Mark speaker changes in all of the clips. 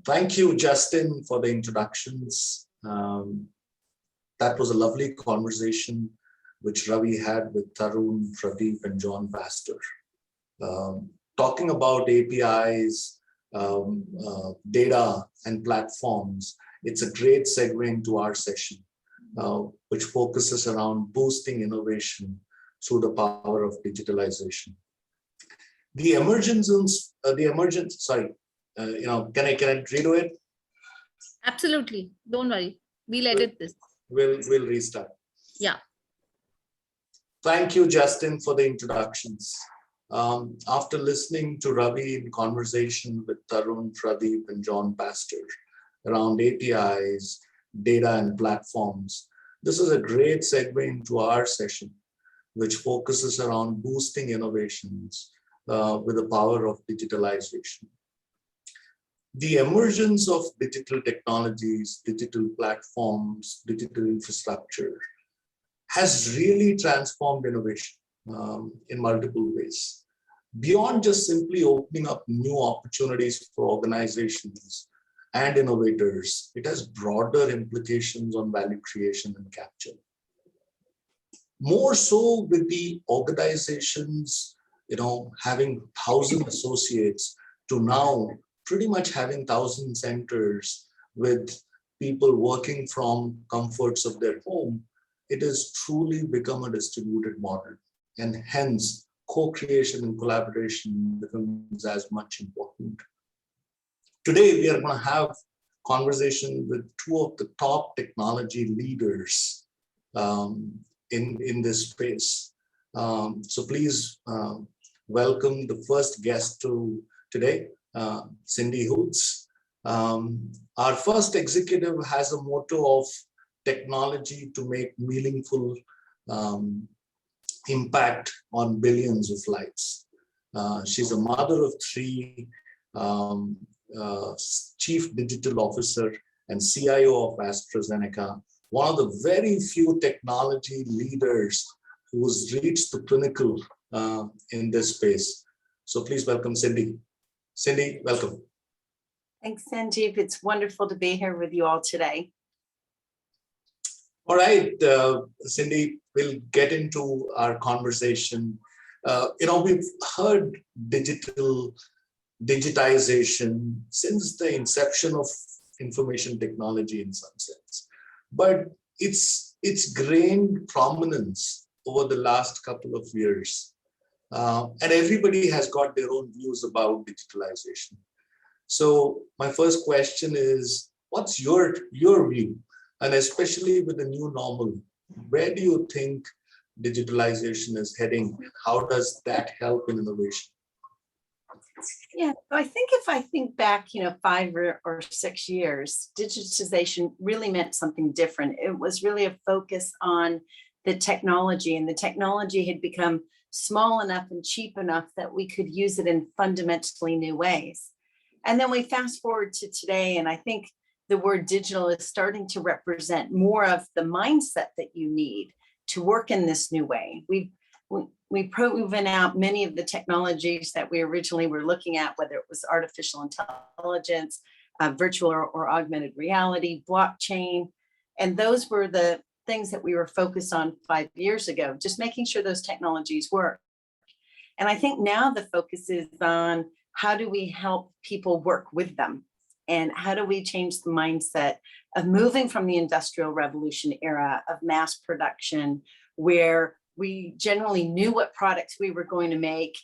Speaker 1: Thank you, Justin, for the introductions. That was a lovely conversation which Ravi had with Tarun, Pradeep, and John Pastor. Talking about APIs, data, and platforms, it's a great segue into our session, which focuses around boosting innovation through the power of digitalization. The emergence, can I redo it?
Speaker 2: Absolutely. Don't worry. We'll edit this.
Speaker 1: We'll restart.
Speaker 2: Yeah.
Speaker 1: Thank you, Justin, for the introductions. After listening to Ravi in conversation with Tarun, Pradeep, and John Pastor around APIs, data, and platforms, this is a great segue into our session, which focuses around boosting innovations with the power of digitalization. The emergence of digital technologies, digital platforms, digital infrastructure has really transformed innovation in multiple ways. Beyond just simply opening up new opportunities for organizations and innovators, it has broader implications on value creation and capture. More so with the organizations, having 1,000 associates to now pretty much having 1,000 centers with people working from comforts of their home, it has truly become a distributed model. And hence, co-creation and collaboration becomes as much important. Today, we are going to have conversation with two of the top technology leaders in this space. So please welcome the first guest today, Cindy Hoots. Our first executive has a motto of technology to make meaningful impact on billions of lives. She's a mother of three, chief digital officer and CIO of AstraZeneca, one of the very few technology leaders who's reached the pinnacle in this space. So please welcome Cindy. Cindy, welcome.
Speaker 3: Thanks, Sandeep. It's wonderful to be here with you all today.
Speaker 1: All right, Cindy, we'll get into our conversation. We've heard digitization since the inception of information technology in some sense, but it's gained prominence over the last couple of years. And everybody has got their own views about digitalization. So my first question is, what's your view? And especially with the new normal, where do you think digitalization is heading? How does that help in innovation?
Speaker 3: Yeah, I think if I think back, 5 or 6 years, digitization really meant something different. It was really a focus on the technology, and the technology had become small enough and cheap enough that we could use it in fundamentally new ways. And then we fast forward to today, and I think the word digital is starting to represent more of the mindset that you need to work in this new way. We've proven out many of the technologies that we originally were looking at, whether it was artificial intelligence, virtual or augmented reality, blockchain, and those were the things that we were focused on 5 years ago, just making sure those technologies work. And I think now the focus is on how do we help people work with them? And how do we change the mindset of moving from the Industrial Revolution era of mass production, where we generally knew what products we were going to make,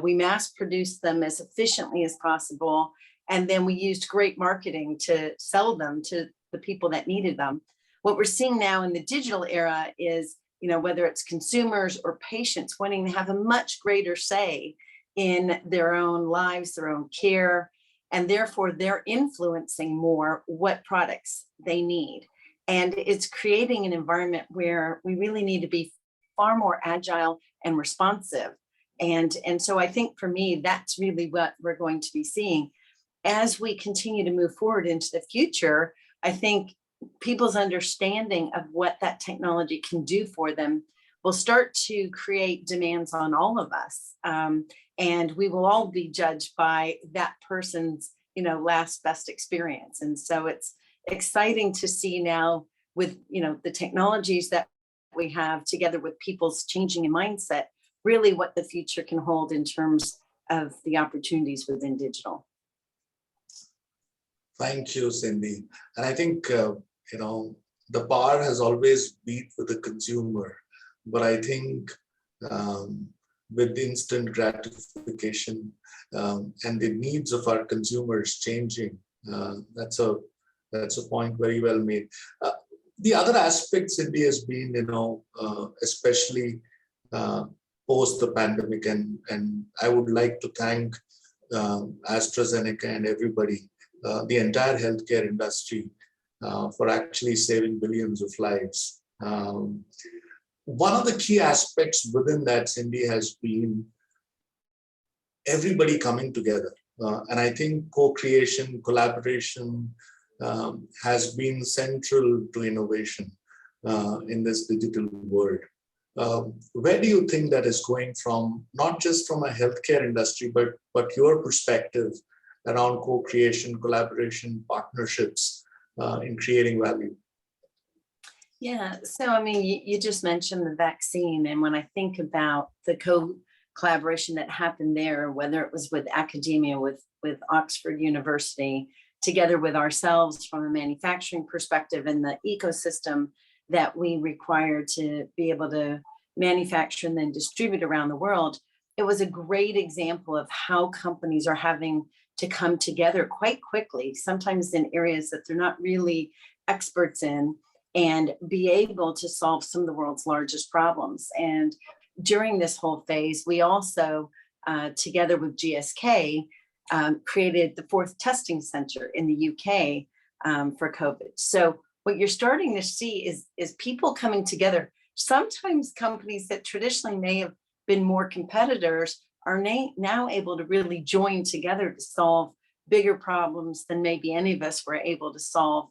Speaker 3: we mass produced them as efficiently as possible, and then we used great marketing to sell them to the people that needed them. What we're seeing now in the digital era is, whether it's consumers or patients wanting to have a much greater say in their own lives, their own care, and therefore they're influencing more what products they need. And it's creating an environment where we really need to be far more agile and responsive. And so I think for me, that's really what we're going to be seeing. As we continue to move forward into the future, I think people's understanding of what that technology can do for them will start to create demands on all of us. And we will all be judged by that person's last best experience. And so it's exciting to see now with, the technologies that we have together with people's changing in mindset, really what the future can hold in terms of the opportunities within digital.
Speaker 1: Thank you, Cindy. And I think, the bar has always been with the consumer, but I think with instant gratification and the needs of our consumers changing, that's a point very well made. The other aspect, Cindy, has been, especially post the pandemic, and I would like to thank AstraZeneca and everybody, the entire healthcare industry, for actually saving billions of lives. One of the key aspects within that, Cindy, has been everybody coming together. And I think co-creation, collaboration has been central to innovation in this digital world. Where do you think that is going from, not just from a healthcare industry, but your perspective around co-creation, collaboration, partnerships in creating value?
Speaker 3: Yeah, so I mean, you just mentioned the vaccine, and when I think about the collaboration that happened there, whether it was with academia, with Oxford University, together with ourselves from a manufacturing perspective and the ecosystem that we require to be able to manufacture and then distribute around the world, it was a great example of how companies are having to come together quite quickly, sometimes in areas that they're not really experts in, and be able to solve some of the world's largest problems. And during this whole phase, we also, together with GSK, created the 4th testing center in the UK for COVID. So what you're starting to see is people coming together. Sometimes companies that traditionally may have been more competitors are now able to really join together to solve bigger problems than maybe any of us were able to solve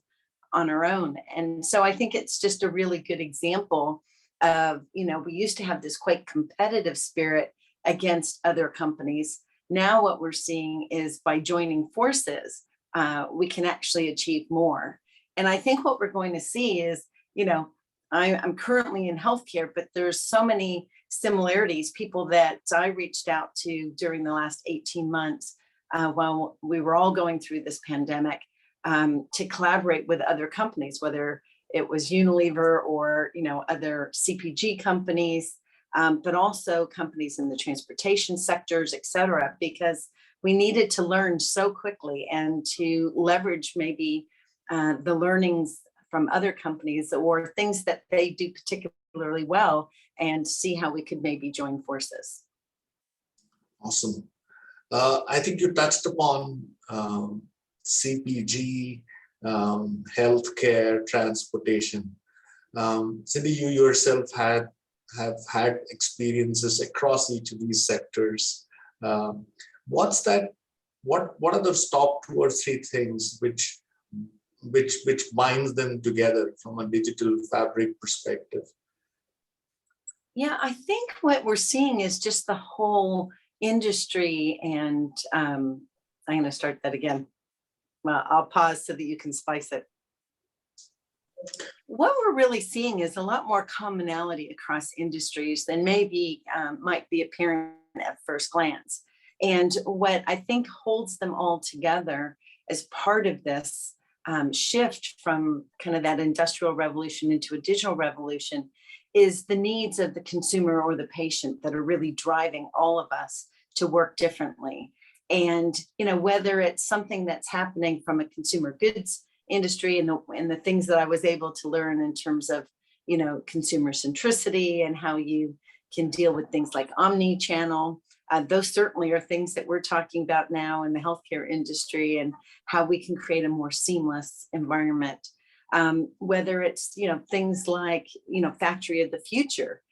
Speaker 3: on our own. And so I think it's just a really good example of, we used to have this quite competitive spirit against other companies. Now what we're seeing is by joining forces, we can actually achieve more. And I think what we're going to see is, I'm currently in healthcare, but there's so many similarities, people that I reached out to during the last 18 months while we were all going through this pandemic, to collaborate with other companies, whether it was Unilever or, other CPG companies, but also companies in the transportation sectors, et cetera, because we needed to learn so quickly and to leverage maybe the learnings from other companies or things that they do particularly well and see how we could maybe join forces.
Speaker 1: Awesome. I think you touched upon CPG, healthcare, transportation. Cindy, you yourself have had experiences across each of these sectors. What are those top 2 or 3 things which binds them together from a digital fabric perspective?
Speaker 3: Yeah, I think what we're seeing is just the whole industry, and I'm going to start that again. Well, I'll pause so that you can spice it. What we're really seeing is a lot more commonality across industries than maybe might be apparent at first glance. And what I think holds them all together as part of this shift from kind of that industrial revolution into a digital revolution is the needs of the consumer or the patient that are really driving all of us to work differently. And, whether it's something that's happening from a consumer goods industry and the things that I was able to learn in terms of, consumer centricity and how you can deal with things like omni-channel. Those certainly are things that we're talking about now in the healthcare industry and how we can create a more seamless environment. Whether it's, things like, factory of the future,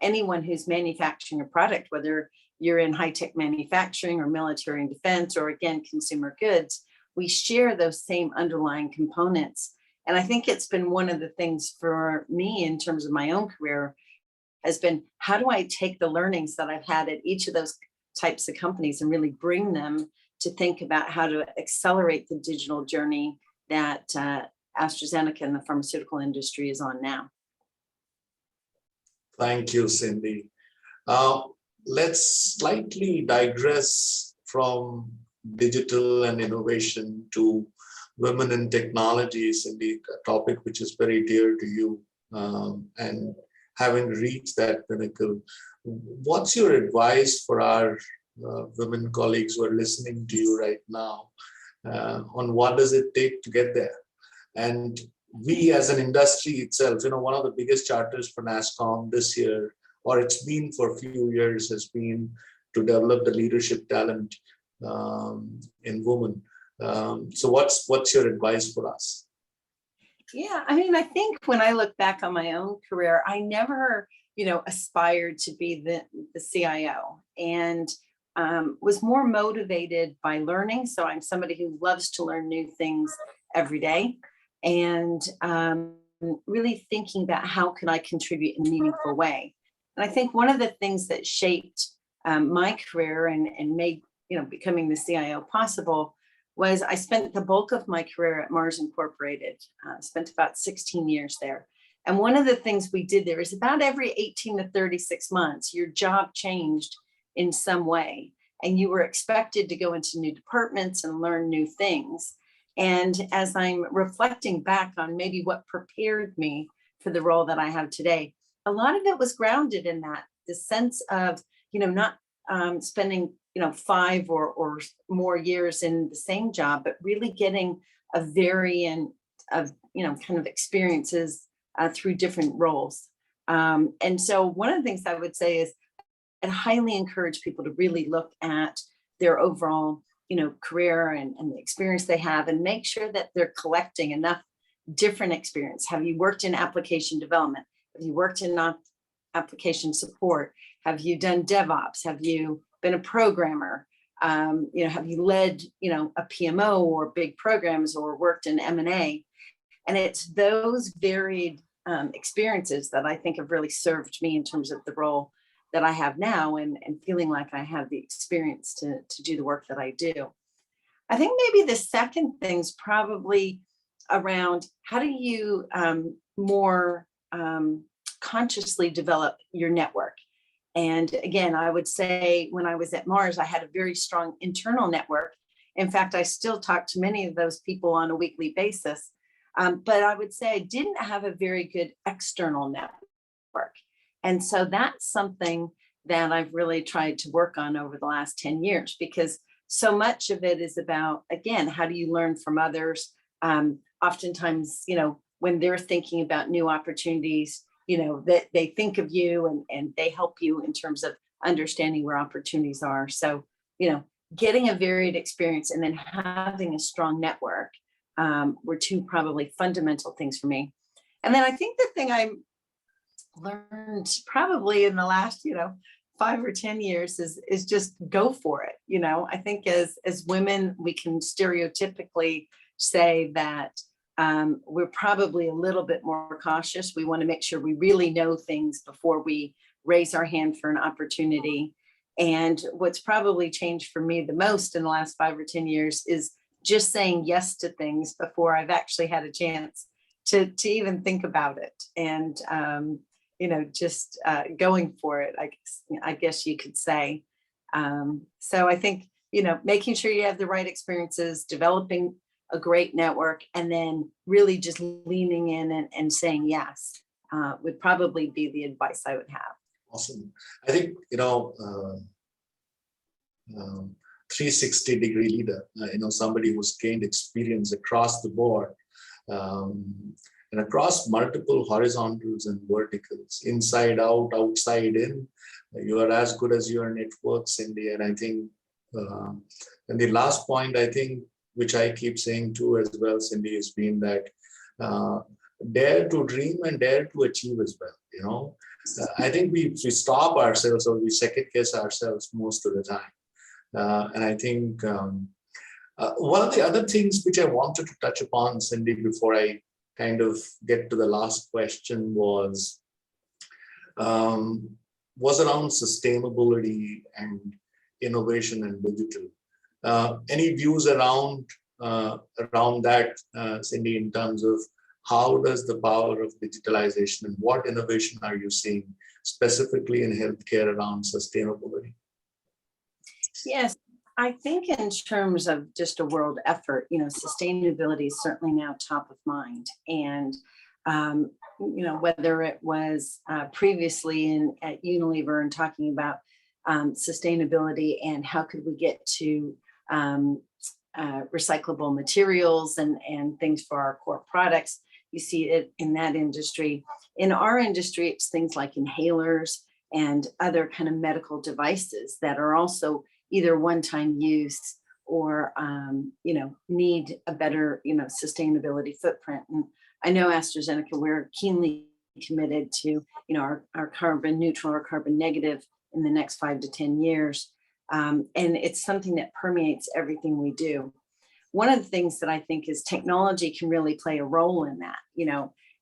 Speaker 3: anyone who's manufacturing a product, whether you're in high-tech manufacturing or military and defense, or again, consumer goods, we share those same underlying components. And I think it's been one of the things for me in terms of my own career has been, how do I take the learnings that I've had at each of those types of companies and really bring them to think about how to accelerate the digital journey that AstraZeneca and the pharmaceutical industry is on now.
Speaker 1: Thank you, Cindy. Let's slightly digress from digital and innovation to women in technology, Cindy, a topic which is very dear to you. And having reached that pinnacle, what's your advice for our women colleagues who are listening to you right now on what does it take to get there? And we as an industry itself, one of the biggest charters for NASSCOM this year, or it's been for a few years, has been to develop the leadership talent in women. So what's your advice for us?
Speaker 3: Yeah, I mean, I think when I look back on my own career, I never, aspired to be the CIO, and was more motivated by learning. So I'm somebody who loves to learn new things every day, and really thinking about how can I contribute in a meaningful way. And I think one of the things that shaped my career and made becoming the CIO possible was I spent the bulk of my career at Mars Incorporated. Spent about 16 years there. And one of the things we did there is about every 18 to 36 months, your job changed in some way, and you were expected to go into new departments and learn new things. And as I'm reflecting back on maybe what prepared me for the role that I have today, a lot of it was grounded in that, the sense of, not spending, 5 or more years in the same job, but really getting a variant of, kind of experiences through different roles. And so one of the things I would say is I highly encourage people to really look at their overall, career and the experience they have, and make sure that they're collecting enough different experience. Have you worked in application development? Have you worked in application support? Have you done DevOps? Have you been a programmer? Have you led, a PMO or big programs, or worked in M&A? And it's those varied experiences that I think have really served me in terms of the role that I have now, and feeling like I have the experience to do the work that I do. I think maybe the second thing's probably around how do you more consciously develop your network. And again, I would say when I was at Mars, I had a very strong internal network. In fact, I still talk to many of those people on a weekly basis. But I would say I didn't have a very good external network. And so that's something that I've really tried to work on over the last 10 years, because so much of it is about, again, how do you learn from others? Oftentimes, when they're thinking about new opportunities, that they think of you and they help you in terms of understanding where opportunities are. So, getting a varied experience and then having a strong network were two probably fundamental things for me. And then I think the thing I learned probably in the last, 5 or 10 years is just go for it. I think as women, we can stereotypically say that we're probably a little bit more cautious. We want to make sure we really know things before we raise our hand for an opportunity. And what's probably changed for me the most in the last 5 or 10 years is just saying yes to things before I've actually had a chance to even think about it. And, just going for it, I guess you could say. So I think, making sure you have the right experiences, developing a great network, and then really just leaning in and saying yes would probably be the advice I would have.
Speaker 1: Awesome. I think, 360-degree leader, somebody who's gained experience across the board and across multiple horizontals and verticals, inside out, outside in. You are as good as your network, Cindy. And I think, and the last point, I think, which I keep saying too as well, Cindy, has been that dare to dream and dare to achieve as well. I think we stop ourselves, or we second guess ourselves most of the time. And I think one of the other things which I wanted to touch upon, Cindy, before I kind of get to the last question was around sustainability and innovation and digital. Any views around that, Cindy, in terms of how does the power of digitalization and what innovation are you seeing specifically in healthcare around sustainability?
Speaker 3: Yes, I think in terms of just a world effort, sustainability is certainly now top of mind. And, whether it was previously at Unilever and talking about sustainability and how could we get to recyclable materials and things for our core products. You see it in that industry. In our industry, it's things like inhalers and other kind of medical devices that are also either one-time use or need a better sustainability footprint. And I know AstraZeneca, we're keenly committed to our carbon neutral or carbon negative in the next 5 to 10 years. And it's something that permeates everything we do. One of the things that I think is technology can really play a role in that.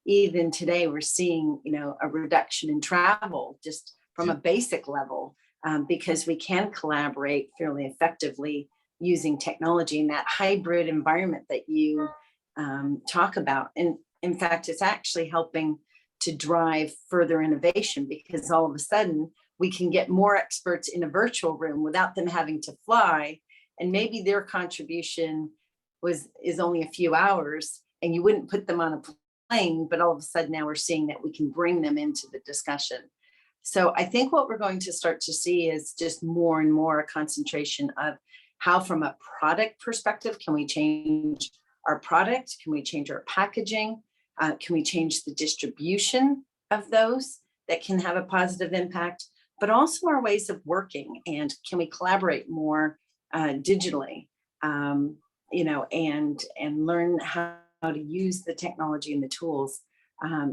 Speaker 3: Even today we're seeing, a reduction in travel just from a basic level because we can collaborate fairly effectively using technology in that hybrid environment that you talk about. And in fact, it's actually helping to drive further innovation because all of a sudden we can get more experts in a virtual room without them having to fly. And maybe their contribution is only a few hours and you wouldn't put them on a plane, but all of a sudden now we're seeing that we can bring them into the discussion. So I think what we're going to start to see is just more and more a concentration of how from a product perspective, can we change our product? Can we change our packaging? Can we change the distribution of those that can have a positive impact? But also our ways of working, and can we collaborate more digitally, and learn how to use the technology and the tools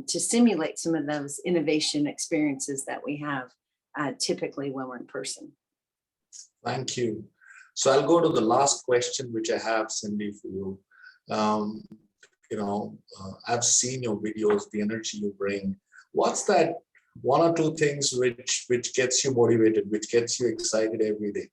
Speaker 3: to simulate some of those innovation experiences that we have typically when we're in person.
Speaker 1: Thank you. So I'll go to the last question, which I have, Cindy, for you. I've seen your videos, the energy you bring. What's that one or two things which gets you motivated, which gets you excited every day?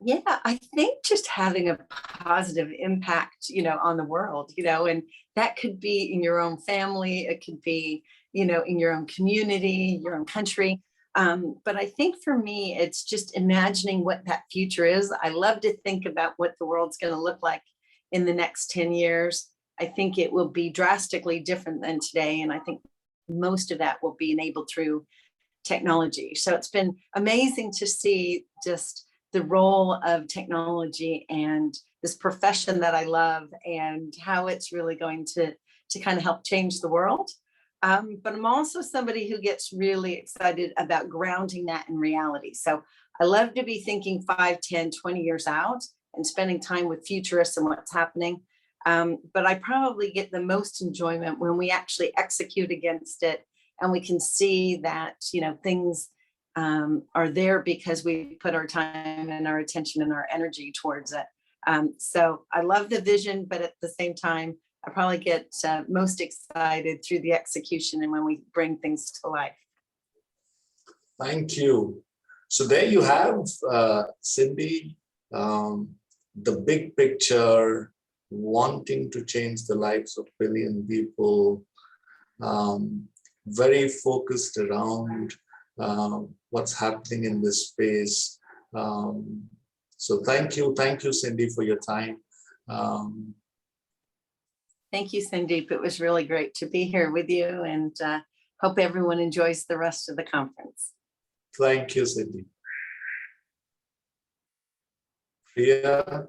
Speaker 3: Yeah, I think just having a positive impact, on the world, and that could be in your own family, it could be, in your own community, your own country. But I think for me, it's just imagining what that future is. I love to think about what the world's going to look like in the next 10 years. I think it will be drastically different than today. And I think most of that will be enabled through technology. So it's been amazing to see just the role of technology and this profession that I love and how it's really going to kind of help change the world. But I'm also somebody who gets really excited about grounding that in reality. So I love to be thinking 5, 10, 20 years out and spending time with futurists and what's happening. But I probably get the most enjoyment when we actually execute against it and we can see that, things are there because we put our time and our attention and our energy towards it. So I love the vision, but at the same time, I probably get most excited through the execution and when we bring things to life.
Speaker 1: Thank you. So there you have, Cindy, the big picture, wanting to change the lives of billion people, very focused around what's happening in this space. So thank you, Cindy, for your time.
Speaker 3: Thank you, Sandeep. It was really great to be here with you and hope everyone enjoys the rest of the conference.
Speaker 1: Thank you, Cindy. Priya.